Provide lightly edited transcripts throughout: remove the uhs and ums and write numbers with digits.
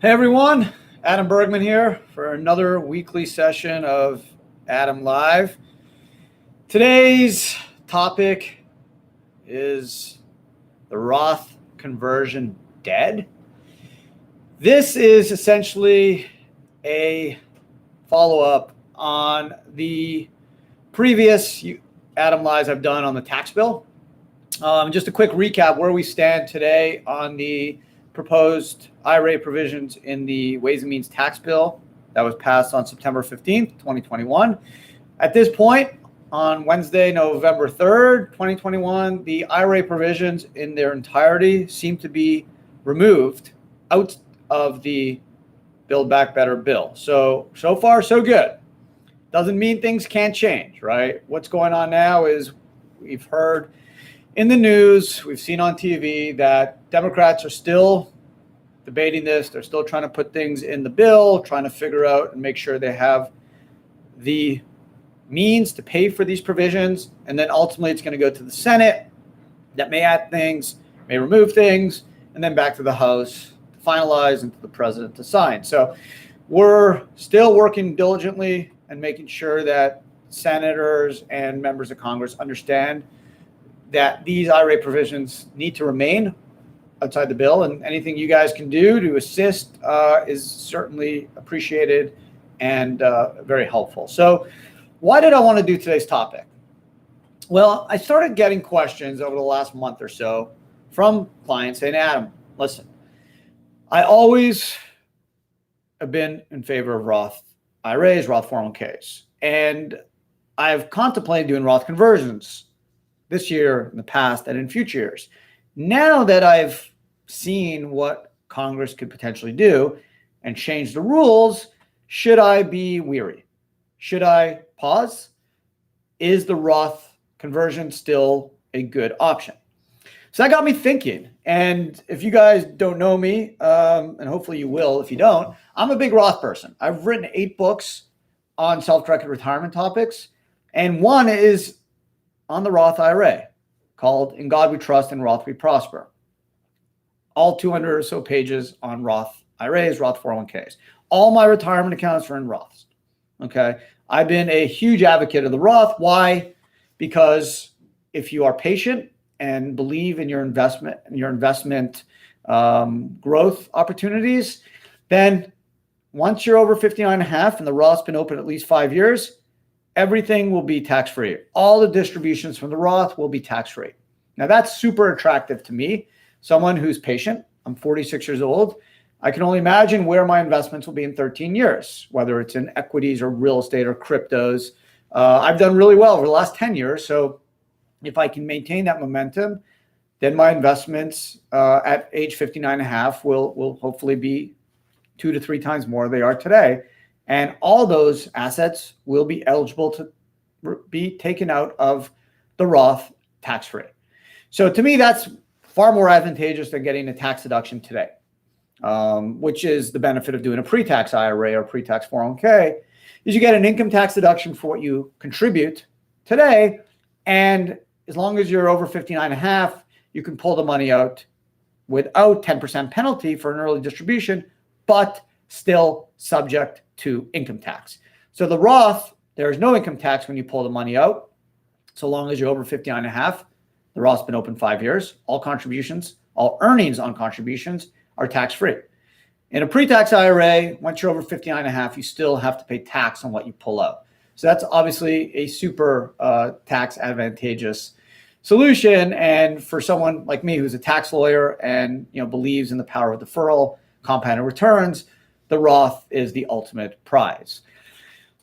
Hey everyone, Adam Bergman here for another weekly session of Adam Live. Today's topic is the Roth conversion dead. This is essentially a follow-up on the previous Adam Lives I've done on the tax bill. Just a quick recap where we stand today on the proposed IRA provisions in the Ways and Means tax bill that was passed on September 15th, 2021. At this point, on Wednesday, November 3rd, 2021, the IRA provisions in their entirety seem to be removed out of the Build Back Better bill. So far, so good. Doesn't mean things can't change, right? What's going on now is we've heard in the news, we've seen on TV that Democrats are still debating this. They're still trying to put things in the bill, trying to figure out and make sure they have the means to pay for these provisions. And then ultimately it's going to go to the Senate that may add things, may remove things, and then back to the House to finalize and to the president to sign. So we're still working diligently and making sure that senators and members of Congress understand that these IRA provisions need to remain outside the bill, and anything you guys can do to assist is certainly appreciated and very helpful. So why did I want to do today's topic? Well, I started getting questions over the last month or so from clients saying, Adam, listen, I always have been in favor of Roth IRAs, Roth 401ks, and I've contemplated doing Roth conversions this year, in the past, and in future years. Now that I've seen what Congress could potentially do and change the rules, should I be weary? Should I pause? Is the Roth conversion still a good option? So that got me thinking. And if you guys don't know me, and hopefully you will if you don't, I'm a big Roth person. I've written 8 books on self-directed retirement topics, and one is on the Roth IRA called In God We Trust and Roth We Prosper. All 200 or so pages on Roth IRAs, Roth 401ks. All my retirement accounts are in Roths. Okay. I've been a huge advocate of the Roth. Why? Because if you are patient and believe in your investment growth opportunities, then once you're over 59 and a half and the Roth's been open at least 5 years, everything will be tax-free. All the distributions from the Roth will be tax-free. Now, that's super attractive to me, someone who's patient. I'm 46 years old. I can only imagine where my investments will be in 13 years, whether it's in equities or real estate or cryptos. I've done really well over the last 10 years. So if I can maintain that momentum, then my investments at age 59 and a half will hopefully be 2 to 3 times more they are today. And all those assets will be eligible to be taken out of the Roth tax-free. So to me, that's far more advantageous than getting a tax deduction today, which is the benefit of doing a pretax IRA or pretax 401k, is you get an income tax deduction for what you contribute today. And as long as you're over 59 and a half, you can pull the money out without 10% penalty for an early distribution, but still subject to income tax. So the Roth, there's no income tax when you pull the money out, so long as you're over 59 and a half. The Roth's been open 5 years. All contributions, all earnings on contributions are tax-free. In a pre-tax IRA, once you're over 59 and a half, you still have to pay tax on what you pull out. So that's obviously a super tax advantageous solution. And for someone like me who's a tax lawyer and believes in the power of deferral, compounded returns, the Roth is the ultimate prize.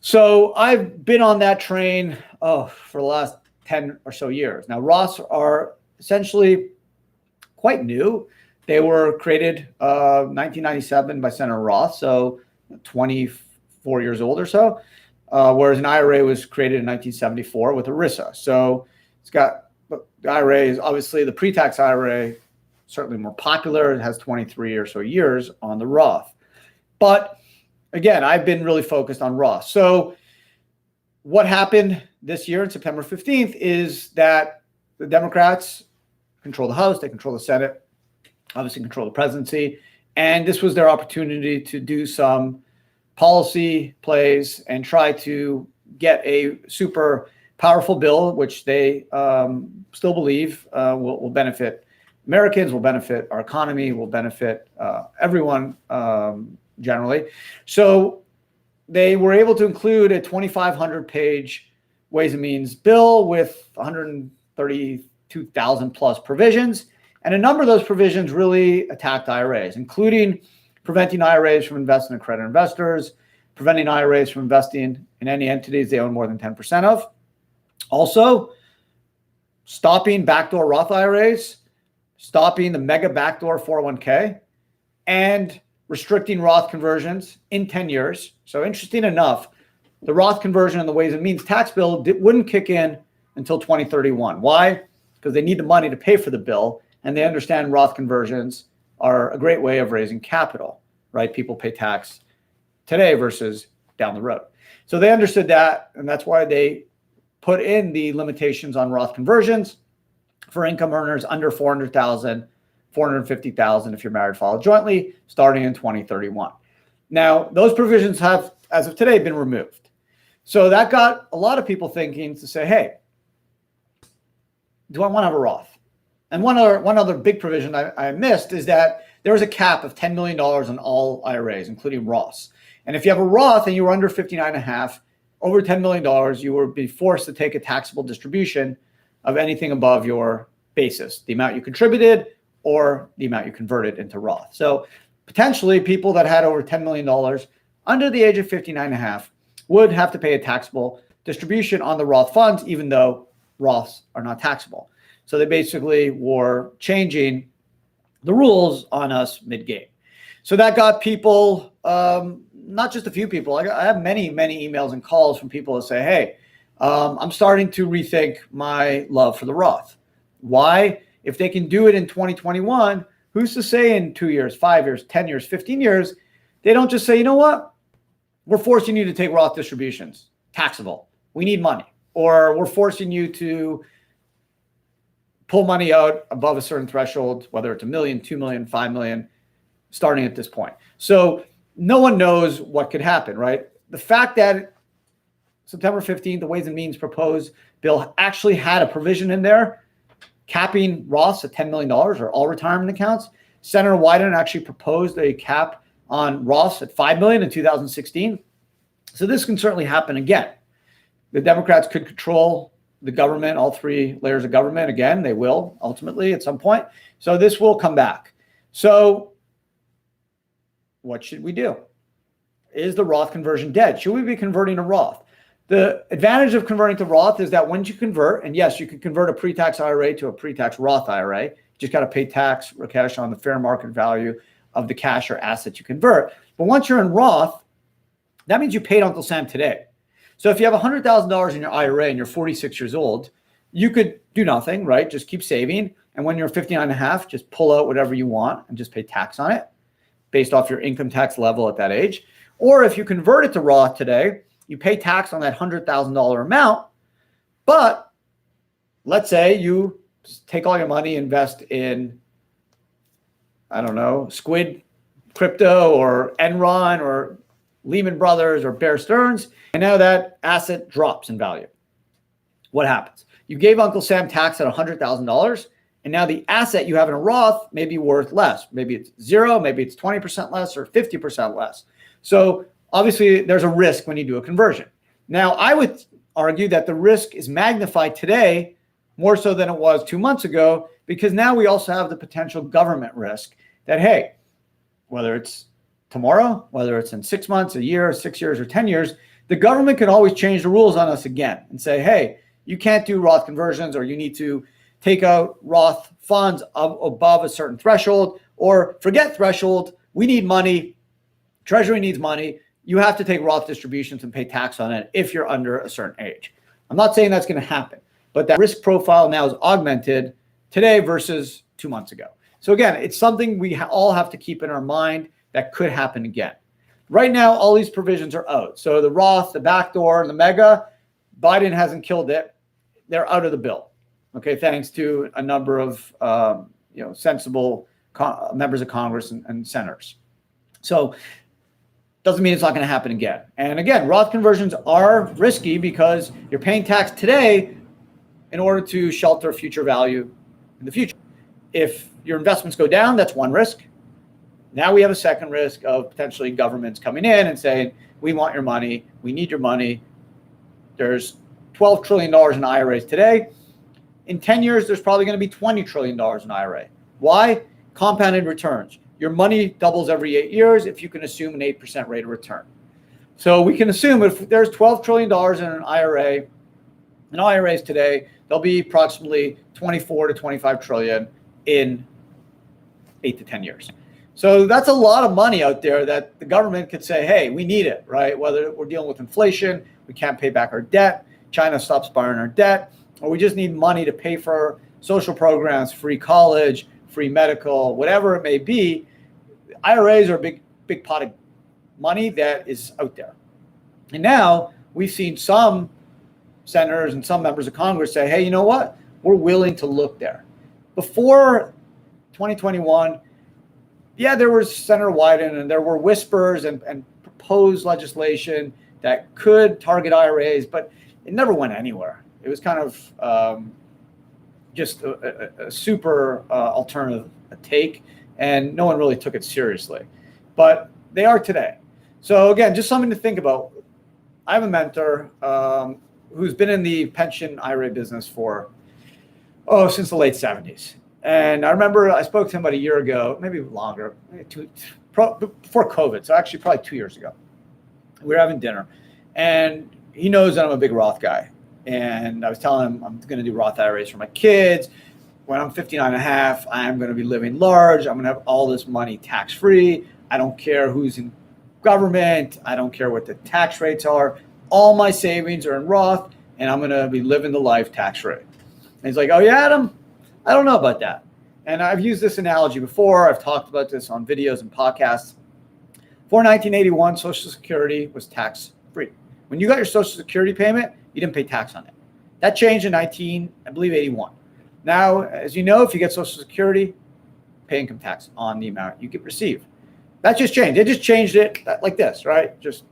So I've been on that train for the last 10 or so years. Now, Roths are essentially quite new. They were created 1997 by Senator Roth, so 24 years old or so, whereas an IRA was created in 1974 with ERISA. So the IRA is obviously the pre-tax IRA, certainly more popular. It has 23 or so years on the Roth. But again, I've been really focused on Roth. So what happened this year on September 15th is that the Democrats control the House, they control the Senate, obviously control the presidency, And this was their opportunity to do some policy plays and try to get a super powerful bill, which they still believe will benefit Americans, will benefit our economy, will benefit everyone generally. So they were able to include a 2,500-page Ways and Means bill with 132,000 plus provisions. And a number of those provisions really attacked IRAs, including preventing IRAs from investing in accredited investors, preventing IRAs from investing in any entities they own more than 10% of. Also, stopping backdoor Roth IRAs, stopping the mega backdoor 401k, and restricting Roth conversions in 10 years. So interesting enough, the Roth conversion and the Ways and Means tax bill wouldn't kick in until 2031. Why? Because they need the money to pay for the bill, and they understand Roth conversions are a great way of raising capital, right? People pay tax today versus down the road. So they understood that, and that's why they put in the limitations on Roth conversions for income earners under 400,000, 450,000 if you're married, filed jointly, starting in 2031. Now, those provisions have, as of today, been removed. So that got a lot of people thinking to say, hey, do I want to have a Roth? And one other big provision I missed is that there was a cap of $10 million on all IRAs, including Roths. And if you have a Roth and you were under 59.5, over $10 million, you would be forced to take a taxable distribution of anything above your basis, the amount you contributed or the amount you converted into Roth. So potentially people that had over $10 million under the age of 59.5 would have to pay a taxable distribution on the Roth funds, even though Roths are not taxable. So they basically were changing the rules on us mid-game. So that got people, not just a few people. I have many, many emails and calls from people that say, hey, I'm starting to rethink my love for the Roth. Why? If they can do it in 2021, who's to say in 2 years, 5 years, 10 years, 15 years, they don't just say, you know what? We're forcing you to take Roth distributions, taxable. We need money. Or we're forcing you to pull money out above a certain threshold, whether it's $1 million, $2 million, $5 million, starting at this point. So no one knows what could happen, right? The fact that September 15th, the Ways and Means proposed bill actually had a provision in there capping Roths at $10 million or all retirement accounts. Senator Wyden actually proposed a cap on Roths at $5 million in 2016. So this can certainly happen again. The Democrats could control the government, all three layers of government. Again, they will ultimately at some point. So this will come back. So what should we do? Is the Roth conversion dead? Should we be converting to Roth? The advantage of converting to Roth is that once you convert, and yes, you can convert a pre-tax IRA to a pre-tax Roth IRA. You just got to pay tax or cash on the fair market value of the cash or asset you convert. But once you're in Roth, that means you paid Uncle Sam today. So if you have $100,000 in your IRA and you're 46 years old, you could do nothing, right? Just keep saving. And when you're 59 and a half, just pull out whatever you want and just pay tax on it based off your income tax level at that age. Or if you convert it to Roth today, you pay tax on that $100,000 amount. But let's say you take all your money, invest in, I don't know, Squid Crypto or Enron or Lehman Brothers or Bear Stearns, and now that asset drops in value. What happens? You gave Uncle Sam tax at $100,000, and now the asset you have in a Roth may be worth less. Maybe it's zero, maybe it's 20% less or 50% less. So obviously there's a risk when you do a conversion. Now, I would argue that the risk is magnified today more so than it was 2 months ago, because now we also have the potential government risk that, hey, whether it's tomorrow, whether it's in 6 months, a year, 6 years, or 10 years, the government can always change the rules on us again and say, hey, you can't do Roth conversions, or you need to take out Roth funds above a certain threshold, or forget threshold, we need money, Treasury needs money, you have to take Roth distributions and pay tax on it if you're under a certain age. I'm not saying that's going to happen, but that risk profile now is augmented today versus 2 months ago. So again, it's something we all have to keep in our mind that could happen again. Right now, all these provisions are out. So the Roth, the backdoor, and the mega, Biden hasn't killed it. They're out of the bill. Okay, thanks to a number of sensible members of Congress and senators. So doesn't mean it's not going to happen again. And again, Roth conversions are risky because you're paying tax today in order to shelter future value in the future. If your investments go down, that's one risk. Now we have a second risk of potentially governments coming in and saying, we want your money, we need your money. There's $12 trillion in IRAs today. In 10 years, there's probably going to be $20 trillion in IRA. Why? Compounded returns. Your money doubles every 8 years if you can assume an 8% rate of return. So we can assume if there's $12 trillion in an IRA, in IRAs today, there'll be approximately 24 to 25 trillion in 8 to 10 years. So that's a lot of money out there that the government could say, hey, we need it, right? Whether we're dealing with inflation, we can't pay back our debt, China stops borrowing our debt, or we just need money to pay for social programs, free college, free medical, whatever it may be. IRAs are a big pot of money that is out there. And now we've seen some senators and some members of Congress say, hey, you know what? We're willing to look there. Before 2021, yeah, there was Senator Wyden and there were whispers and proposed legislation that could target IRAs, but it never went anywhere. It was kind of just a super alternative take, and no one really took it seriously. But they are today. So again, just something to think about. I have a mentor who's been in the pension IRA business for, since the late 70s. And I remember I spoke to him about a year ago, maybe longer, before COVID. So actually probably 2 years ago. We were having dinner and he knows that I'm a big Roth guy. And I was telling him I'm going to do Roth IRAs for my kids. When I'm 59 and a half, I'm going to be living large. I'm going to have all this money tax-free. I don't care who's in government. I don't care what the tax rates are. All my savings are in Roth and I'm going to be living the life tax-free. And he's like, oh yeah, Adam? I don't know about that. And I've used this analogy before. I've talked about this on videos and podcasts. Before 1981, Social Security was tax-free. When you got your Social Security payment, you didn't pay tax on it. That changed in 81. Now, as you know, if you get Social Security, pay income tax on the amount you get receive. That just changed. They just changed it like this, right? Just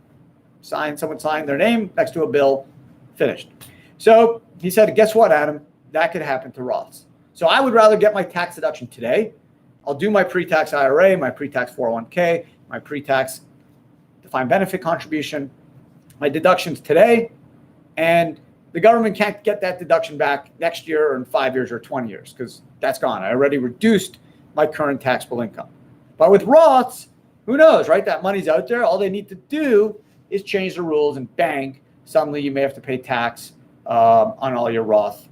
someone signed their name next to a bill, finished. So he said, guess what, Adam? That could happen to Roths. So I would rather get my tax deduction today. I'll do my pre-tax IRA, my pre-tax 401k, my pre-tax defined benefit contribution, my deductions today, and the government can't get that deduction back next year or in 5 years or 20 years because that's gone. I already reduced my current taxable income. But with Roths, who knows, right? That money's out there. All they need to do is change the rules and bang, suddenly you may have to pay tax on all your Roth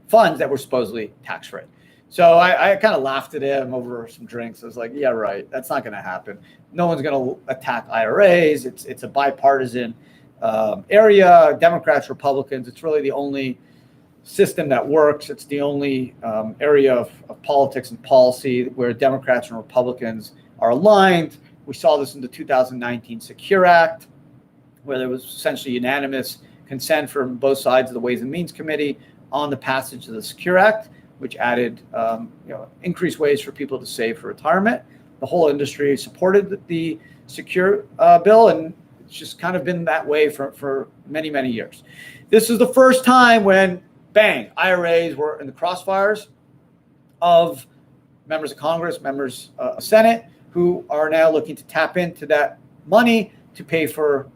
funds that were supposedly tax-free. So I kind of laughed at him over some drinks. I was like, yeah, right. That's not going to happen. No one's going to attack IRAs. It's a bipartisan area, Democrats, Republicans. It's really the only system that works. It's the only area of politics and policy where Democrats and Republicans are aligned. We saw this in the 2019 Secure Act, where there was essentially unanimous consent from both sides of the Ways and Means Committee on the passage of the Secure Act, which added increased ways for people to save for retirement. The whole industry supported the Secure bill, and it's just kind of been that way for many, many years. This is the first time when, bang, IRAs were in the crossfires of members of Congress, members of Senate, who are now looking to tap into that money to pay for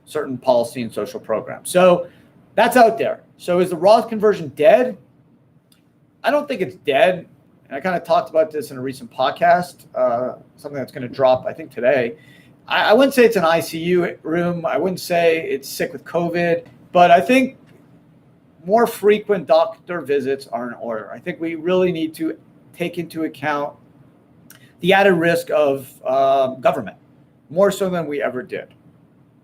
certain policy and social programs. So that's out there. So is the Roth conversion dead? I don't think it's dead. And I kind of talked about this in a recent podcast, something that's going to drop, I think, today. I wouldn't say it's an ICU room. I wouldn't say it's sick with COVID. But I think more frequent doctor visits are in order. I think we really need to take into account the added risk of government, more so than we ever did,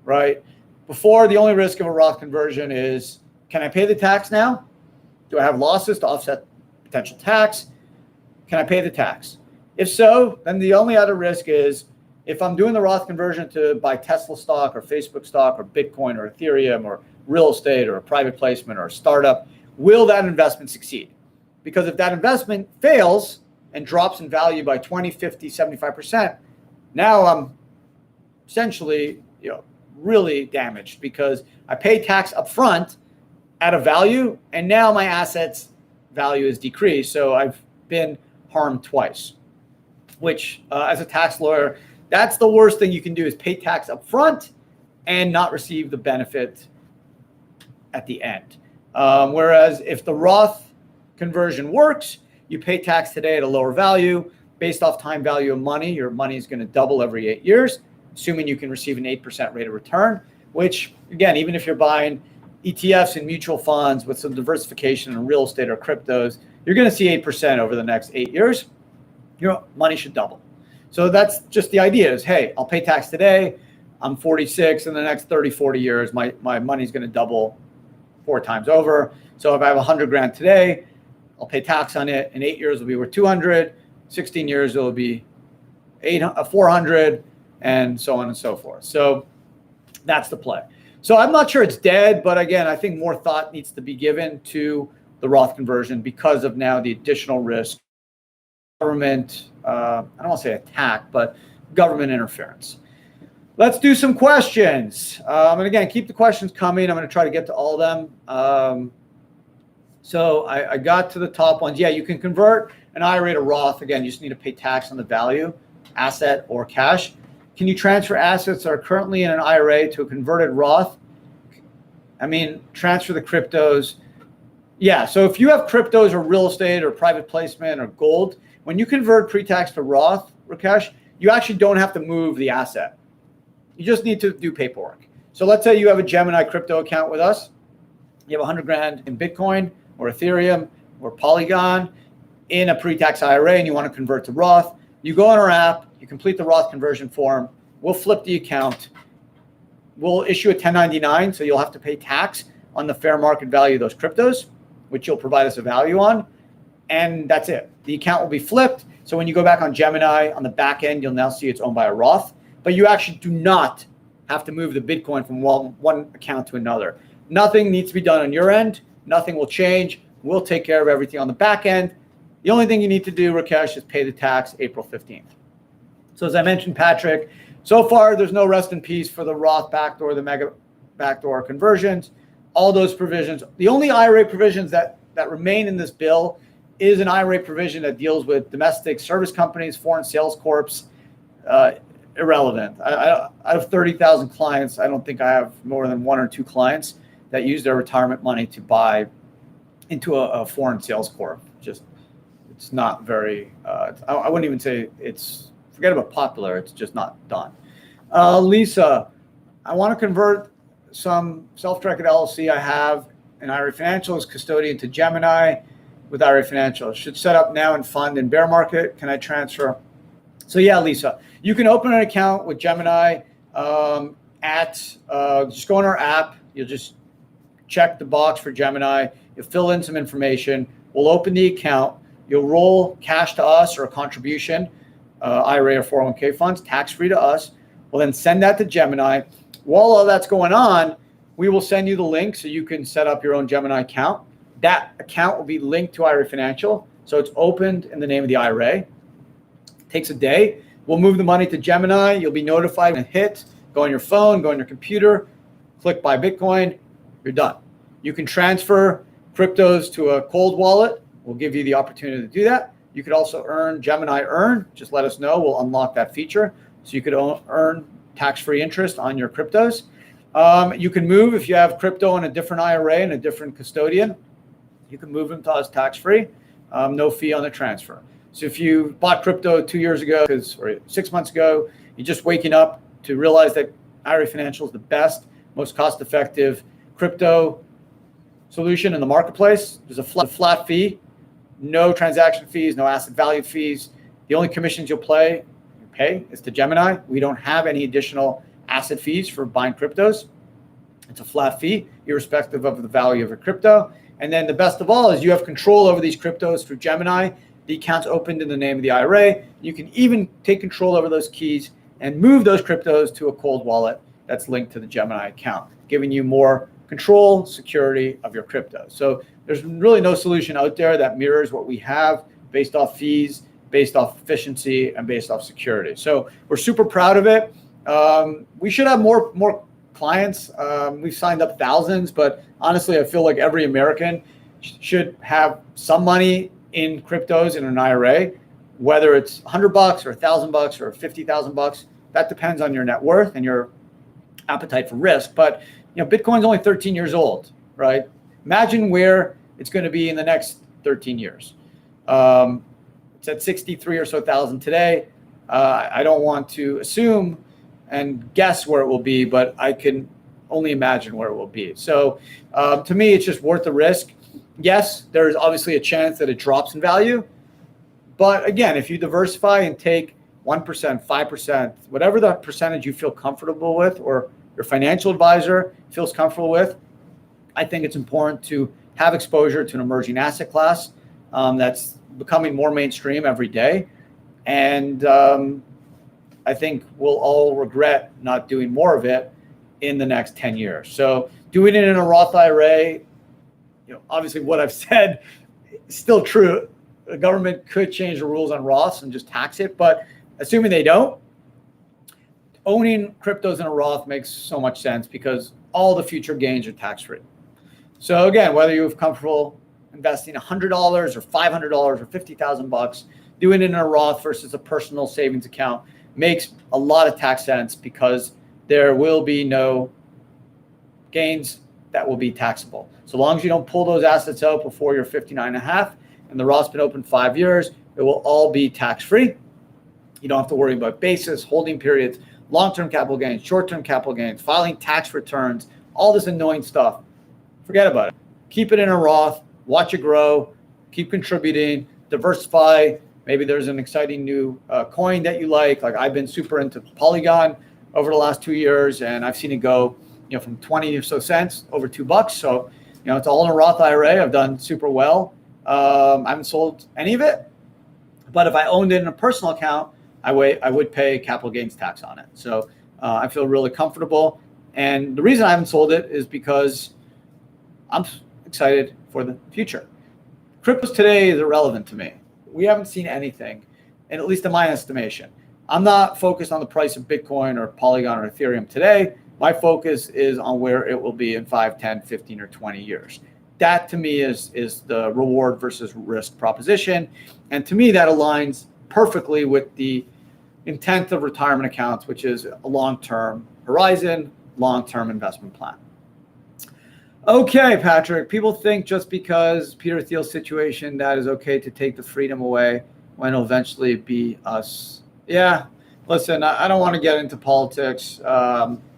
right? Before, the only risk of a Roth conversion is, can I pay the tax now? Do I have losses to offset potential tax? Can I pay the tax? If so, then the only other risk is if I'm doing the Roth conversion to buy Tesla stock or Facebook stock or Bitcoin or Ethereum or real estate or a private placement or a startup, will that investment succeed? Because if that investment fails, and drops in value by 20, 50, 75%, now I'm essentially, really damaged because I pay tax up front at a value, and now my assets value is decreased. So I've been harmed twice, which as a tax lawyer, that's the worst thing you can do, is pay tax up front and not receive the benefit at the end. Whereas if the Roth conversion works, you pay tax today at a lower value based off time value of money. Your money is going to double every 8 years, assuming you can receive an 8% rate of return, which again, even if you're buying ETFs and mutual funds with some diversification in real estate or cryptos, you're going to see 8% over the next 8 years. Your money should double. So that's just the idea is, hey, I'll pay tax today. I'm 46. In the next 30, 40 years, my money's going to double 4 times over. So if I have 100 grand today, I'll pay tax on it. In 8 years, it'll be worth 200. 16 years, it'll be 400, and so on and so forth. So that's the play. So I'm not sure it's dead, but again, I think more thought needs to be given to the Roth conversion because of now the additional risk, government, I don't want to say attack, but government interference. Let's do some questions. And again, keep the questions coming. I'm going to try to get to all of them. So I got to the top ones. Yeah, you can convert an IRA to Roth. Again, you just need to pay tax on the value, asset or cash. Can you transfer assets that are currently in an IRA to a converted Roth? I mean, transfer the cryptos. Yeah, so if you have cryptos or real estate or private placement or gold, when you convert pre-tax to Roth, Rakesh, you actually don't have to move the asset. You just need to do paperwork. So let's say you have a Gemini crypto account with us. You have 100 grand in Bitcoin or Ethereum or Polygon in a pre-tax IRA and you want to convert to Roth. You go on our app, you complete the Roth conversion form, we'll flip the account, we'll issue a 1099, so you'll have to pay tax on the fair market value of those cryptos, which you'll provide us a value on, and that's it. The account will be flipped, so when you go back on Gemini, on the back end, you'll now see it's owned by a Roth, but you actually do not have to move the Bitcoin from one account to another. Nothing needs to be done on your end, nothing will change, we'll take care of everything on the back end. The only thing you need to do, Rakesh, is pay the tax April 15th. So as I mentioned, Patrick, so far there's no rest in peace for the Roth backdoor, the mega backdoor conversions, all those provisions. The only IRA provisions that remain in this bill is an IRA provision that deals with domestic service companies, foreign sales corps, irrelevant. Out of 30,000 clients, I don't think I have more than 1 or 2 clients that use their retirement money to buy into a foreign sales corp. It's not very, I wouldn't even say it's, forget about popular, it's just not done. Lisa, I want to convert some self-directed LLC I have in IRA Financial as custodian to Gemini with IRA Financial. Should set up now and fund in bear market. Can I transfer? So yeah, Lisa, you can open an account with Gemini just go on our app. You'll just check the box for Gemini. You'll fill in some information. We'll open the account. You'll roll cash to us or a contribution, IRA or 401k funds, tax-free to us. We'll then send that to Gemini. While all that's going on, we will send you the link so you can set up your own Gemini account. That account will be linked to IRA Financial. So it's opened in the name of the IRA. It takes a day. We'll move the money to Gemini. You'll be notified when it hits. Go on your phone, go on your computer, click buy Bitcoin. You're done. You can transfer cryptos to a cold wallet. We'll give you the opportunity to do that. You could also earn Gemini Earn. Just let us know. We'll unlock that feature. So you could earn tax-free interest on your cryptos. You can move if you have crypto in a different IRA and a different custodian. You can move them to us tax-free. No fee on the transfer. So if you bought crypto 2 years ago or 6 months ago, you're just waking up to realize that IRA Financial is the best, most cost-effective crypto solution in the marketplace. There's a flat fee, no transaction fees, no asset value fees. The only commissions you'll pay is to Gemini. We don't have any additional asset fees for buying cryptos. It's a flat fee, irrespective of the value of your crypto. And then the best of all is you have control over these cryptos through Gemini. The account's opened in the name of the IRA. You can even take control over those keys and move those cryptos to a cold wallet that's linked to the Gemini account, giving you more control, security of your crypto. So there's really no solution out there that mirrors what we have based off fees based off efficiency and based off security. So we're super proud of it. We should have more clients. We've signed up thousands, but honestly, I feel like every American should have some money in cryptos in an IRA, whether it's $100 or $1,000 or $50,000. That depends on your net worth and your appetite for risk. But Bitcoin's only 13 years old, right? Imagine where it's going to be in the next 13 years. It's at 63 or so thousand today. I don't want to assume and guess where it will be, but I can only imagine where it will be. So to me, it's just worth the risk. Yes, there's obviously a chance that it drops in value. But again, if you diversify and take 1%, 5%, whatever the percentage you feel comfortable with or your financial advisor feels comfortable with, I think it's important to have exposure to an emerging asset class that's becoming more mainstream every day. And I think we'll all regret not doing more of it in the next 10 years. So doing it in a Roth IRA, obviously what I've said is still true. The government could change the rules on Roths and just tax it. But assuming they don't, owning cryptos in a Roth makes so much sense because all the future gains are tax-free. So again, whether you're comfortable investing $100 or $500 or $50,000, doing it in a Roth versus a personal savings account makes a lot of tax sense because there will be no gains that will be taxable. So long as you don't pull those assets out before you're 59 and a half and the Roth's been open 5 years, it will all be tax-free. You don't have to worry about basis, holding periods, long-term capital gains, short-term capital gains, filing tax returns, all this annoying stuff. Forget about it. Keep it in a Roth, watch it grow, keep contributing, diversify. Maybe there's an exciting new coin that you like. Like I've been super into Polygon over the last 2 years, and I've seen it go, from 20 or so cents over $2. So, it's all in a Roth IRA. I've done super well. I haven't sold any of it, but if I owned it in a personal account, I would pay capital gains tax on it. So I feel really comfortable. And the reason I haven't sold it is because I'm excited for the future. Cryptos today is irrelevant to me. We haven't seen anything, and at least in my estimation. I'm not focused on the price of Bitcoin or Polygon or Ethereum today. My focus is on where it will be in 5, 10, 15, or 20 years. That to me is the reward versus risk proposition. And to me, that aligns perfectly with the intent of retirement accounts, which is a long-term horizon, long-term investment plan. Okay, Patrick, people think just because Peter Thiel's situation that is okay to take the freedom away when it'll eventually be us. Yeah, listen, I don't want to get into politics,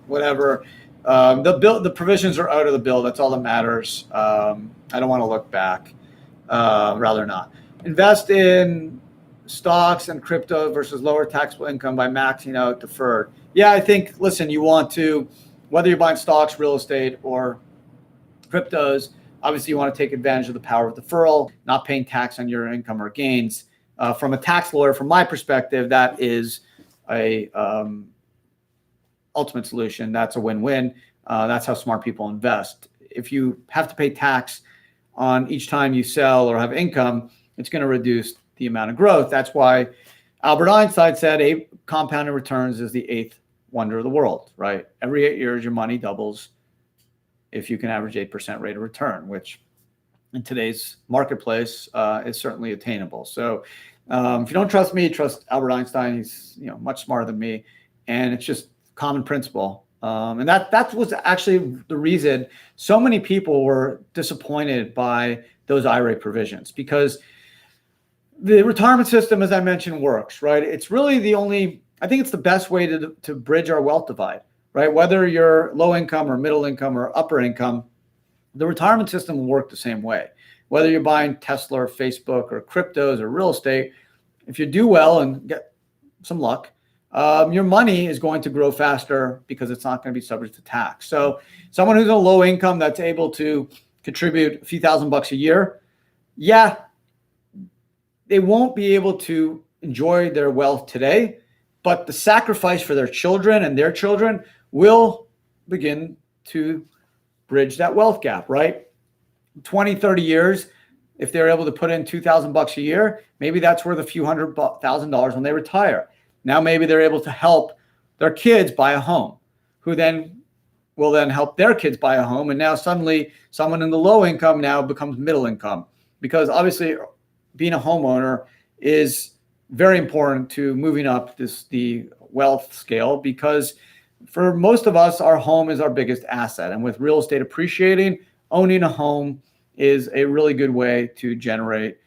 whatever. The provisions are out of the bill. That's all that matters. I don't want to look back. Rather not. Invest in stocks and crypto versus lower taxable income by maxing out deferred. Yeah, I think, listen, you want to, whether you're buying stocks, real estate, or cryptos, obviously you want to take advantage of the power of deferral, not paying tax on your income or gains. From a tax lawyer, from my perspective, that is a ultimate solution. That's a win-win. That's how smart people invest. If you have to pay tax on each time you sell or have income, it's going to reduce the amount of growth. That's why Albert Einstein said compounded returns is the eighth wonder of the world, right? Every 8 years, your money doubles if you can average 8% rate of return, which in today's marketplace is certainly attainable. So if you don't trust me, trust Albert Einstein. He's much smarter than me, and it's just common principle. And that was actually the reason so many people were disappointed by those IRA provisions, because the retirement system, as I mentioned, works, right? It's really I think it's the best way to bridge our wealth divide, right? Whether you're low income or middle income or upper income, the retirement system will work the same way. Whether you're buying Tesla or Facebook or cryptos or real estate, if you do well and get some luck, your money is going to grow faster because it's not going to be subject to tax. So someone who's a low income that's able to contribute a few $1,000s a year, yeah, they won't be able to enjoy their wealth today, but the sacrifice for their children and their children will begin to bridge that wealth gap, right? 20, 30 years, if they're able to put in $2,000 a year, maybe that's worth a few $100,000 when they retire. Now maybe they're able to help their kids buy a home, who then will then help their kids buy a home. And now suddenly someone in the low income now becomes middle income, because obviously being a homeowner is very important to moving up the wealth scale, because for most of us, our home is our biggest asset. And with real estate appreciating, owning a home is a really good way to generate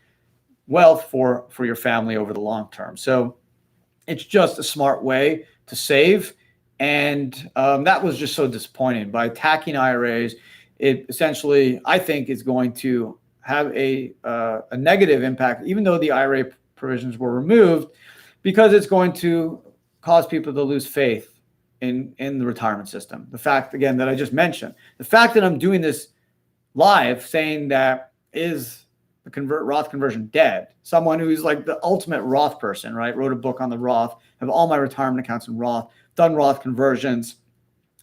wealth for your family over the long term. So it's just a smart way to save. And that was just so disappointing. By attacking IRAs, it essentially, I think, is going to have a negative impact, even though the IRA provisions were removed, because it's going to cause people to lose faith in the retirement system. The fact, again, that I just mentioned, the fact that I'm doing this live saying that is the Roth conversion dead. Someone who's like the ultimate Roth person, right? Wrote a book on the Roth, have all my retirement accounts in Roth, done Roth conversions.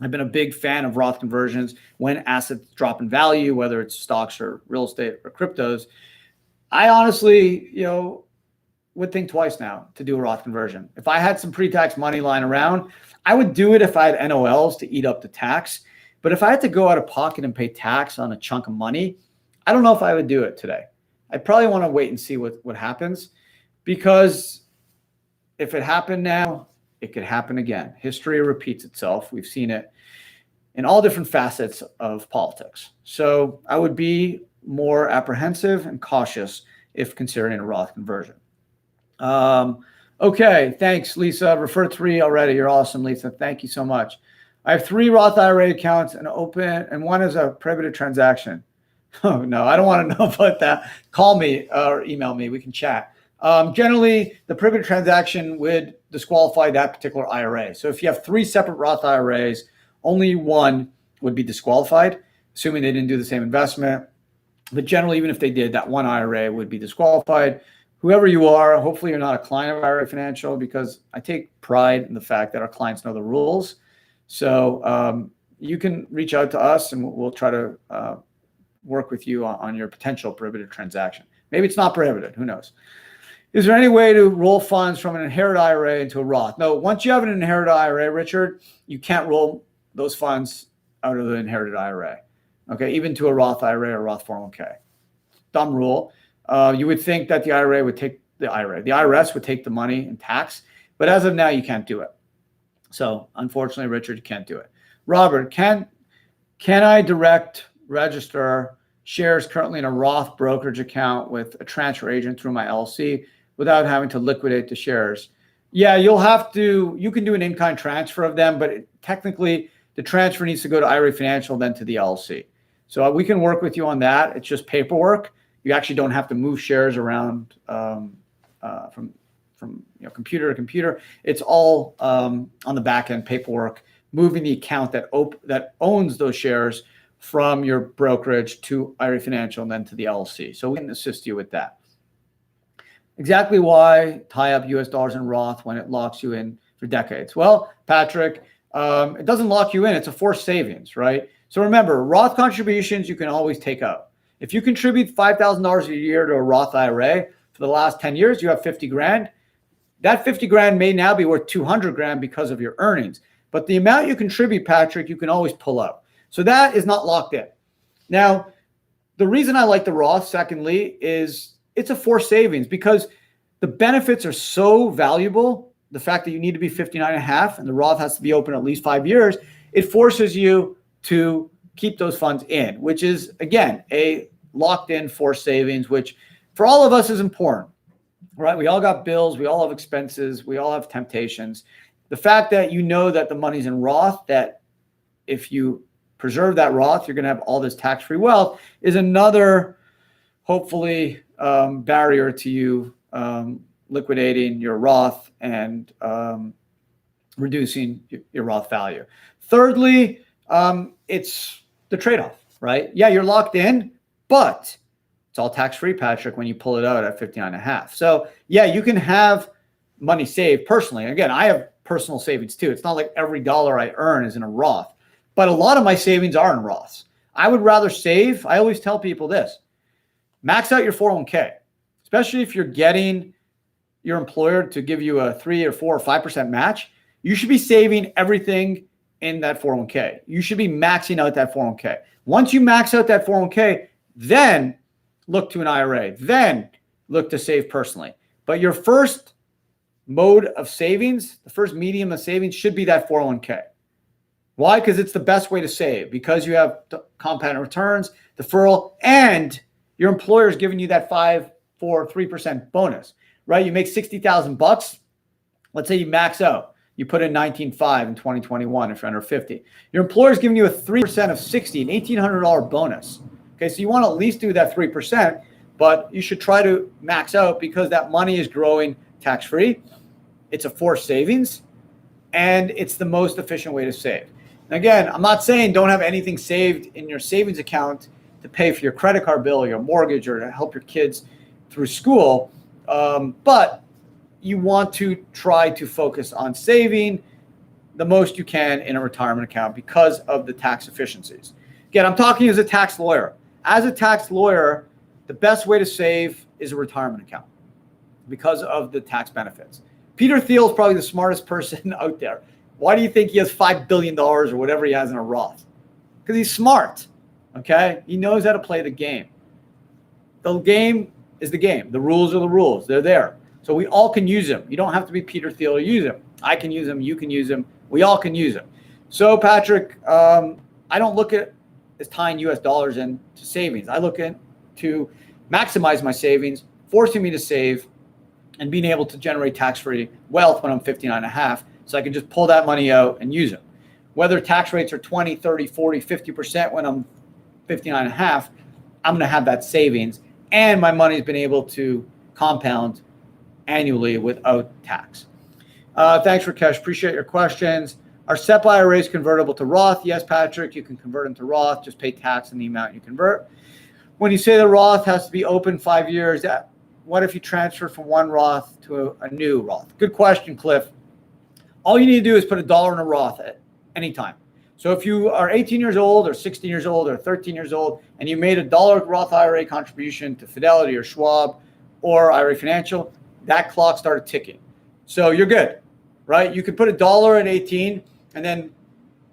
I've been a big fan of Roth conversions when assets drop in value, whether it's stocks or real estate or cryptos. I honestly, would think twice now to do a Roth conversion. If I had some pre-tax money lying around, I would do it if I had NOLs to eat up the tax. But if I had to go out of pocket and pay tax on a chunk of money, I don't know if I would do it today. I'd probably want to wait and see what happens, because if it happened now, it could happen again. History repeats itself. We've seen it in all different facets of politics. So I would be more apprehensive and cautious if considering a Roth conversion. Okay, thanks, Lisa. Refer 3 already. You're awesome, Lisa. Thank you so much. I have 3 Roth IRA accounts and one is a prohibited transaction. Oh, no, I don't want to know about that. Call me or email me. We can chat. Generally, the prohibited transaction would disqualify that particular IRA. So if you have 3 separate Roth IRAs, only one would be disqualified, assuming they didn't do the same investment. But generally, even if they did, that one IRA would be disqualified. Whoever you are, hopefully you're not a client of IRA Financial, because I take pride in the fact that our clients know the rules. So you can reach out to us and we'll try to work with you on your potential prohibited transaction. Maybe it's not prohibited, who knows? Is there any way to roll funds from an Inherit IRA into a Roth? No, once you have an Inherit IRA, Richard, you can't roll those funds out of the Inherited IRA, okay, even to a Roth IRA or Roth 401k. Dumb rule. You would think that the IRS would take the money in tax, but as of now, you can't do it. So unfortunately, Richard, you can't do it. Robert, can I direct register shares currently in a Roth brokerage account with a transfer agent through my LLC without having to liquidate the shares? Yeah, you can do an in-kind transfer of them, but technically the transfer needs to go to IRA Financial, then to the LLC. So we can work with you on that. It's just paperwork. You actually don't have to move shares around from computer to computer. It's all on the back end paperwork, moving the account that owns those shares from your brokerage to IRA Financial and then to the LLC. So we can assist you with that. Exactly why tie up US dollars in Roth when it locks you in for decades? Well, Patrick, it doesn't lock you in. It's a forced savings, right? So remember, Roth contributions you can always take out. If you contribute $5,000 a year to a Roth IRA for the last 10 years, you have 50 grand. That 50 grand may now be worth 200 grand because of your earnings. But the amount you contribute, Patrick, you can always pull out. So that is not locked in. Now, the reason I like the Roth, secondly, is it's a forced savings because the benefits are so valuable. The fact that you need to be 59 and a half and the Roth has to be open at least 5 years, it forces you to keep those funds in, which is, again, a locked in forced savings, which for all of us is important, right? We all got bills. We all have expenses. We all have temptations. The fact that you know that the money's in Roth, that if you preserve that Roth, you're going to have all this tax-free wealth, is another, hopefully, barrier to you liquidating your Roth and reducing your Roth value. Thirdly, it's the trade-off, right? Yeah, you're locked in, but it's all tax-free, Patrick, when you pull it out at 59 and a half. So yeah, you can have money saved personally. Again, I have personal savings too. It's not like every dollar I earn is in a Roth, but a lot of my savings are in Roths. I would rather save. I always tell people this. max out your 401k, especially if you're getting your employer to give you a 3 or 4 or 5% match. You should be saving everything in that 401k. You should be maxing out that 401k. Once you max out that 401k, then look to an IRA, then look to save personally. But your first mode of savings, the first medium of savings should be that 401k. Why? Because it's the best way to save, because you have compound returns, deferral, and your employer is giving you that 5, 4, 3% bonus, right? You make $60,000. Let's say you max out. You put in 19.5 in 2021 if you're under 50. Your employer is giving you a 3% of 60, an $1,800 bonus. Okay, so you want to at least do that 3%, but you should try to max out because that money is growing tax-free. It's a forced savings, and it's the most efficient way to save. And again, I'm not saying don't have anything saved in your savings account to pay for your credit card bill or your mortgage or to help your kids through school, but you want to try to focus on saving the most you can in a retirement account because of the tax efficiencies. Again, I'm talking as a tax lawyer. As a tax lawyer, the best way to save is a retirement account because of the tax benefits. Peter Thiel is probably the smartest person out there. Why do you think he has $5 billion or whatever he has in a Roth? Because he's smart, okay? He knows how to play the game. The game is the game. The rules are the rules. They're there. So we all can use them. You don't have to be Peter Thiel to use them. I can use them. You can use them. We all can use them. So, Patrick, I don't look at as tying U.S. dollars into savings. I look at to maximize my savings, forcing me to save, and being able to generate tax-free wealth when I'm 59 and a half, so I can just pull that money out and use it. Whether tax rates are 20, 30, 40, 50% when I'm 59 and a half, I'm going to have that savings, and my money's been able to compound annually without tax. Thanks, Rakesh. Appreciate your questions. Are SEP IRAs convertible to Roth? Yes, Patrick, you can convert them to Roth. Just pay tax on the amount you convert. When you say the Roth has to be open 5 years, what if you transfer from one Roth to a new Roth? Good question, Cliff. All you need to do is put $1 in a Roth at any time. So if you are 18 years old or 16 years old or 13 years old and you made $1 Roth IRA contribution to Fidelity or Schwab or IRA Financial, that clock started ticking. So you're good, right? You could put $1 at 18 and then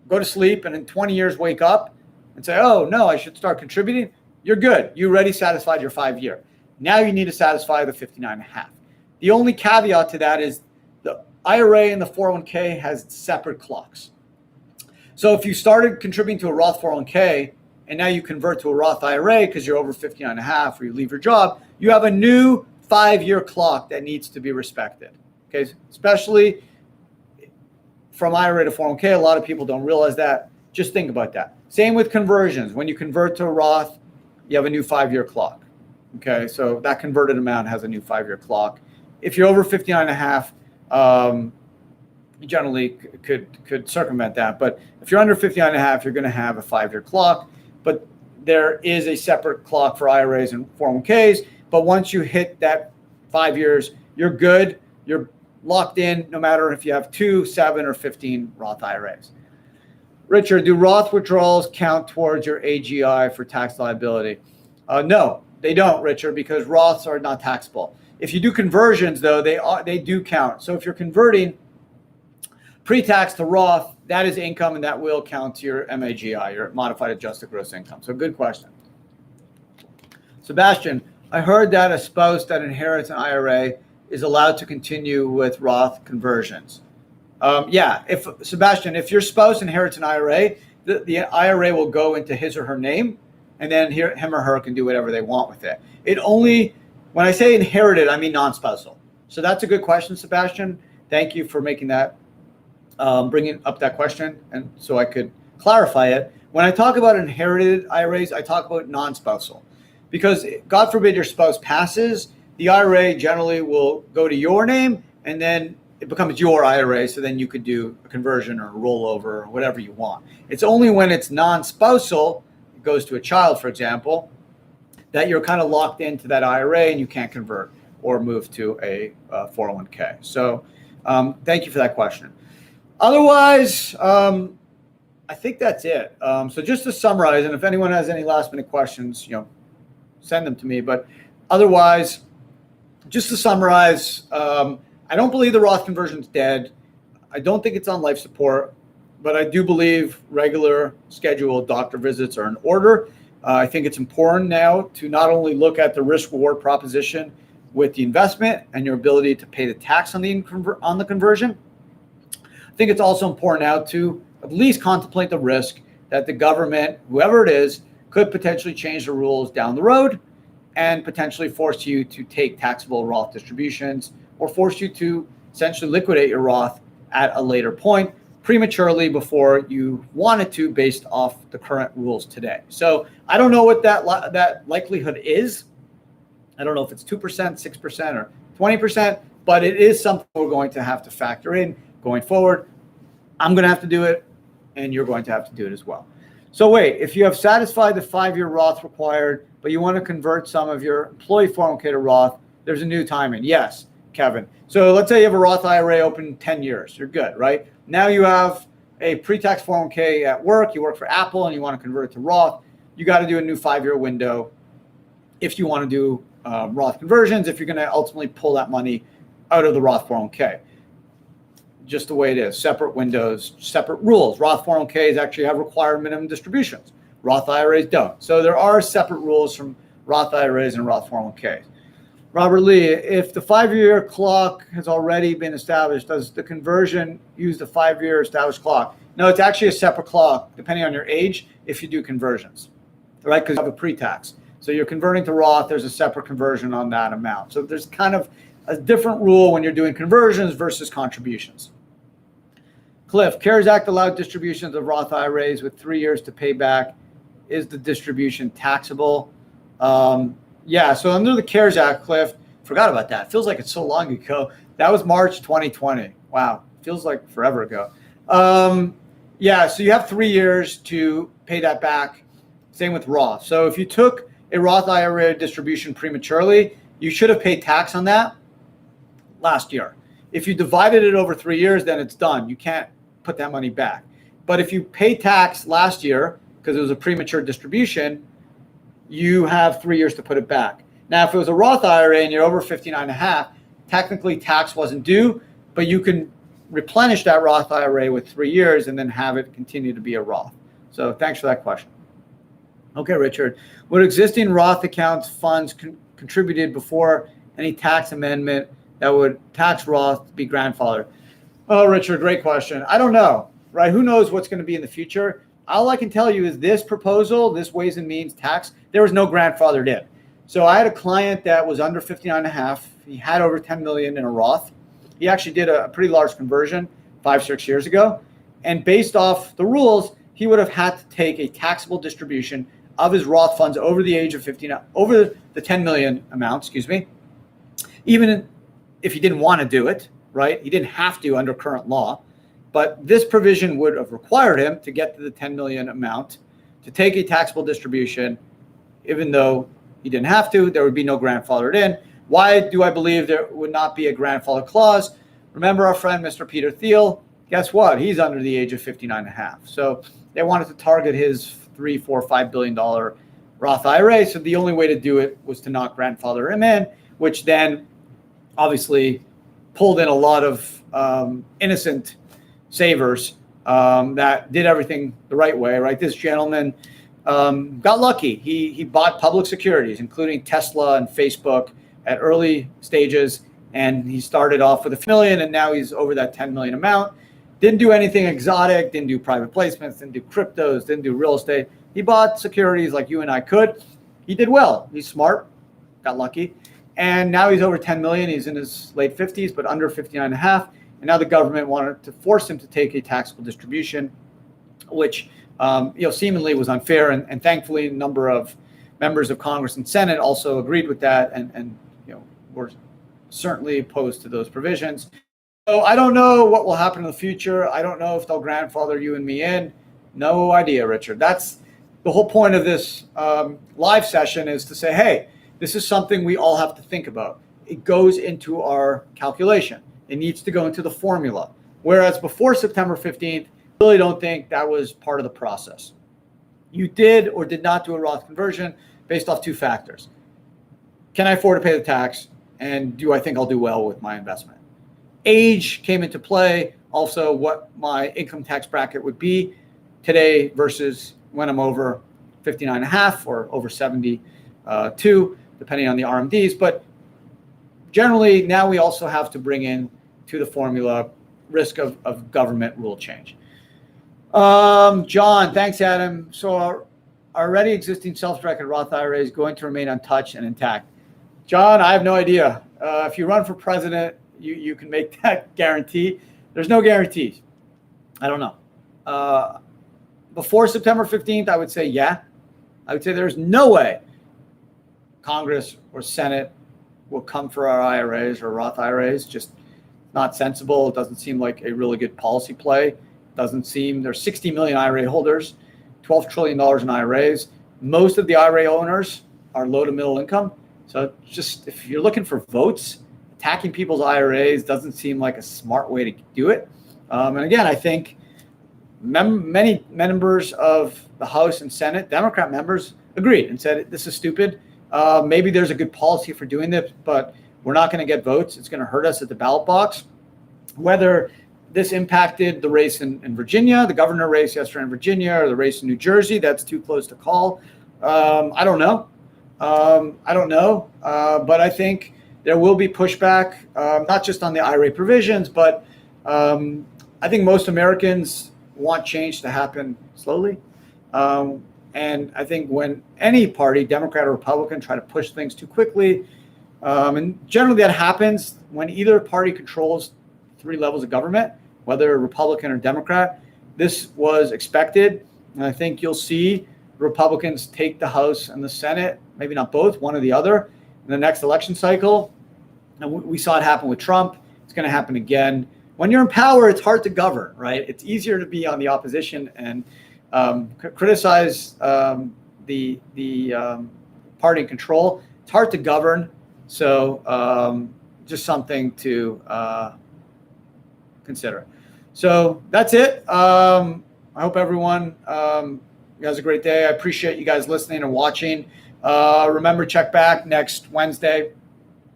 go to sleep and in 20 years wake up and say, oh, no, I should start contributing. You're good. You already satisfied your 5 year. Now you need to satisfy the 59 and a half. The only caveat to that is the IRA and the 401k has separate clocks. So if you started contributing to a Roth 401k and now you convert to a Roth IRA because you're over 59 and a half or you leave your job, you have a new 5-year clock that needs to be respected. Okay, especially from IRA to 401k, a lot of people don't realize that. Just think about that. Same with conversions. When you convert to a Roth, you have a new 5-year clock. Okay, so that converted amount has a new 5-year clock. If you're over 59 and a half, you generally could circumvent that. But if you're under 59 and a half, you're going to have a 5-year clock. But there is a separate clock for IRAs and 401ks. But once you hit that 5 years, you're good. You're locked in no matter if you have 2, 7, or 15 Roth IRAs. Richard, do Roth withdrawals count towards your AGI for tax liability? No, they don't, Richard, because Roths are not taxable. If you do conversions, though, they do count. So if you're converting pre-tax to Roth, that is income, and that will count to your MAGI, your modified adjusted gross income. So good question. Sebastian, I heard that a spouse that inherits an IRA is allowed to continue with Roth conversions. Yeah, Sebastian, if your spouse inherits an IRA, the IRA will go into his or her name, and then him or her can do whatever they want with it. When I say inherited, I mean non-spousal. So that's a good question, Sebastian. Thank you for making that, bringing up that question, and so I could clarify it. When I talk about inherited IRAs, I talk about non-spousal, because God forbid your spouse passes, the IRA generally will go to your name, and then it becomes your IRA, so then you could do a conversion or a rollover or whatever you want. It's only when it's non-spousal, it goes to a child, for example, that you're kind of locked into that IRA and you can't convert or move to a 401k. So thank you for that question. Otherwise, I think that's it. So just to summarize, and if anyone has any last minute questions, send them to me. But otherwise, just to summarize, I don't believe the Roth conversion is dead. I don't think it's on life support, but I do believe regular scheduled doctor visits are in order. I think it's important now to not only look at the risk-reward proposition with the investment and your ability to pay the tax on the conversion. I think it's also important now to at least contemplate the risk that the government, whoever it is, could potentially change the rules down the road and potentially force you to take taxable Roth distributions or force you to essentially liquidate your Roth at a later point prematurely before you wanted to based off the current rules today. So I don't know what that likelihood is. I don't know if it's 2%, 6%, or 20%, but it is something we're going to have to factor in going forward. I'm going to have to do it, and you're going to have to do it as well. So wait, if you have satisfied the 5-year Roth required, but you want to convert some of your employee 401k to Roth, there's a new timing. Yes, Kevin. So let's say you have a Roth IRA open 10 years. You're good, right? Now you have a pre-tax 401k at work. You work for Apple, and you want to convert it to Roth. You got to do a new 5-year window if you want to do Roth conversions, if you're going to ultimately pull that money out of the Roth 401k. Just the way it is. Separate windows, separate rules. Roth 401ks actually have required minimum distributions. Roth IRAs don't. So there are separate rules from Roth IRAs and Roth 401ks. Robert Lee, if the 5-year clock has already been established, does the conversion use the 5-year established clock? No, it's actually a separate clock, depending on your age, if you do conversions, right? Because you have a pre-tax. So you're converting to Roth, there's a separate conversion on that amount. So there's kind of a different rule when you're doing conversions versus contributions. Cliff, CARES Act allowed distributions of Roth IRAs with 3 years to pay back. Is the distribution taxable? Yeah, so under the CARES Act, Cliff, forgot about that. Feels like it's so long ago. That was March 2020. Wow, feels like forever ago. Yeah, so you have 3 years to pay that back. Same with Roth. So if you took a Roth IRA distribution prematurely, you should have paid tax on that last year. If you divided it over 3 years, then it's done. You can't put that money back. But if you pay tax last year because it was a premature distribution, you have 3 years to put it back. Now, if it was a Roth IRA and you're over 59 and a half, technically tax wasn't due, but you can replenish that Roth IRA with 3 years and then have it continue to be a Roth. So thanks for that question. Okay, Richard. Would existing Roth accounts funds contributed before any tax amendment that would tax Roth be grandfathered? Oh, Richard, great question. I don't know, right? Who knows what's going to be in the future? All I can tell you is this proposal, this Ways and Means tax, there was no grandfathered in. So I had a client that was under 59 and a half. He had over 10 million in a Roth. He actually did a pretty large conversion 5-6 years ago. And based off the rules, he would have had to take a taxable distribution of his Roth funds over the age of 59, over the 10 million amount, even if he didn't want to do it, right? He didn't have to under current law. But this provision would have required him to get to the 10 million amount to take a taxable distribution, even though he didn't have to. There would be no grandfathered in. Why do I believe there would not be a grandfather clause? Remember our friend, Mr. Peter Thiel? Guess what? He's under the age of 59 and a half. So they wanted to target his $3, $4, $5 billion Roth IRA. So the only way to do it was to not grandfather him in, which then obviously pulled in a lot of innocent savers that did everything the right way, right? This gentleman got lucky. He bought public securities, including Tesla and Facebook at early stages. And he started off with $1 million, and now he's over that 10 million amount. Didn't do anything exotic, didn't do private placements, didn't do cryptos, didn't do real estate. He bought securities like you and I could. He did well. He's smart, got lucky. And now he's over 10 million. He's in his late 50s, but under 59 and a half. And now the government wanted to force him to take a taxable distribution, which seemingly was unfair. And thankfully, a number of members of Congress and Senate also agreed with that and were certainly opposed to those provisions. So I don't know what will happen in the future. I don't know if they'll grandfather you and me in. No idea, Richard. That's the whole point of this live session, is to say, hey, this is something we all have to think about. It goes into our calculation. It needs to go into the formula. Whereas before September 15th, I really don't think that was part of the process. You did or did not do a Roth conversion, based off two factors. Can I afford to pay the tax? And do I think I'll do well with my investment? Age came into play. Also, what my income tax bracket would be today versus when I'm over 59 and a half or over 72, depending on the RMDs. But generally, now we also have to bring in to the formula risk of government rule change. John, thanks, Adam. So our already existing self-directed Roth IRA is going to remain untouched and intact. John, I have no idea. If you run for president, you can make that guarantee. There's no guarantees. I don't know. Before September 15th, I would say yeah. I would say there's no way Congress or Senate will come for our IRAs or Roth IRAs. Just not sensible. It doesn't seem like a really good policy play. Doesn't seem there's 60 million IRA holders, $12 trillion in IRAs. Most of the IRA owners are low to middle income. So just if you're looking for votes, attacking people's IRAs doesn't seem like a smart way to do it. And again, I think many members of the House and Senate, Democrat members, agreed and said this is stupid. Maybe there's a good policy for doing this, but we're not going to get votes. It's going to hurt us at the ballot box. Whether this impacted the race in Virginia, the governor race yesterday in Virginia, or the race in New Jersey, that's too close to call. I don't know. But I think there will be pushback, not just on the IRA provisions, but I think most Americans want change to happen slowly. And I think when any party, Democrat or Republican, try to push things too quickly, and generally that happens when either party controls three levels of government, whether Republican or Democrat. This was expected, and I think you'll see Republicans take the House and the Senate, maybe not both, one or the other, in the next election cycle. And we saw it happen with Trump. It's going to happen again. When you're in power, it's hard to govern, right? It's easier to be on the opposition and criticize the party in control. It's hard to govern. So just something to consider. So that's it. I hope everyone has a great day. I appreciate you guys listening and watching. Remember, check back next Wednesday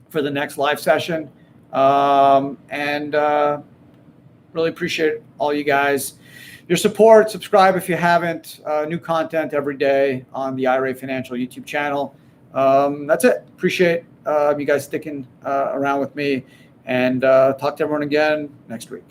for the next live session. And really appreciate all you guys. Your support, subscribe if you haven't. New content every day on the IRA Financial YouTube channel. That's it. Appreciate you guys sticking around with me, and talk to everyone again next week.